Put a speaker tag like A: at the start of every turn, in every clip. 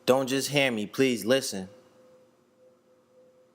A: Don't just hear me, please listen.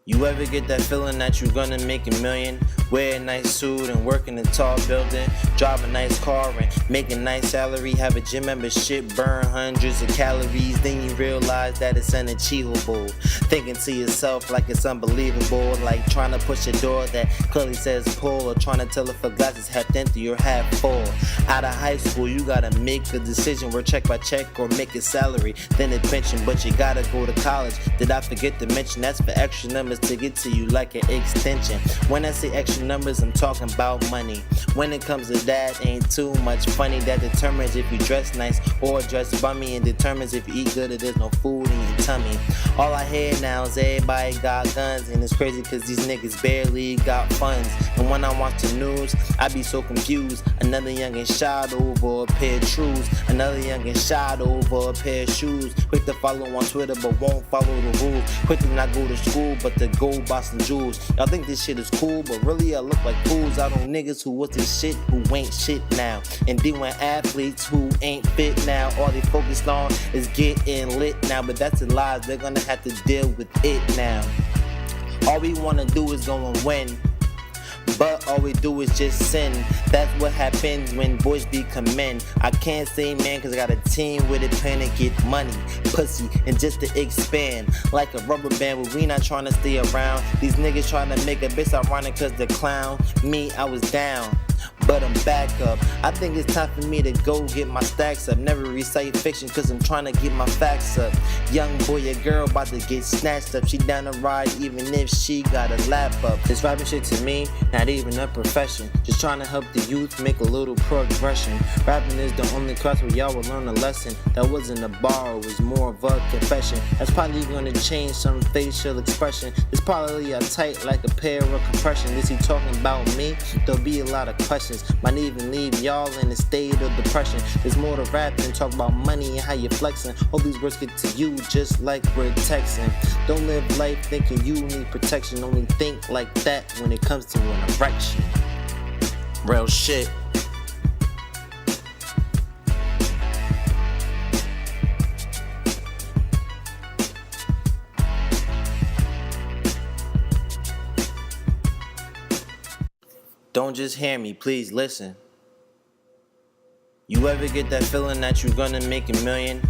A: You ever get that feeling that you're gonna make a million? Wear a nice suit and work in a tall building, drive a nice car and make a nice salary, have a gym membership, burn hundreds of calories, then you realize that it's unachievable. Thinking to yourself like it's unbelievable, like trying to push a door that clearly says pull, or trying to tell if a glass is half empty or half full. Out of high school, you gotta make a decision, work check by check or make a salary, then a pension, but you gotta go to college. Did I forget to mention that's for extra numbers to get to you like an extension? When I say extra numbers, I'm talking about money. When it comes to that, ain't too much funny. That determines if you dress nice or dress bummy, and determines if you eat good or there's no food in your tummy. All I hear now is everybody got guns, and it's crazy cause these niggas barely got funds. And when I watch the news, I be so confused. Another youngin' shot over a pair of shoes, another youngin' shot over a pair of shoes. Quick to follow on Twitter but won't follow the rules. Quick to not go to school but to go buy some jewels. Y'all think this shit is cool, but really I look like fools. I know niggas who was this shit who ain't shit now, and D1 athletes who ain't fit now. All they focused on is getting lit now, but that's a lie. They're gonna have to deal with it now. All we wanna do is go and win, but all we do is just sin. That's what happens when boys become men. I can't say man cause I got a team with a pen to get money, pussy, and just to expand like a rubber band, but we not trying to stay around. These niggas trying to make a bitch ironic cause they're clown. Me, I was down, but I'm back up. I think it's time for me to go get my stacks up. Never recite fiction cause I'm trying to get my facts up. Young boy or girl about to get snatched up. She down to ride even if she got a lap up. This rapping shit to me, not even a profession. Just trying to help the youth make a little progression. Rapping is the only class where y'all will learn a lesson. That wasn't a bar, it was more of a confession. That's probably gonna change some facial expression. It's probably tight like a pair of compression. Is he talking about me? There'll be a lot of questions. Might even leave y'all in a state of depression. There's more to rap than talk about money and how you're flexing. Hope these words get to you just like we're texting. Don't live life thinking you need protection. Only think like that when it comes to an erection. Real shit. Don't just hear me, please listen. You ever get that feeling that you're gonna make a million?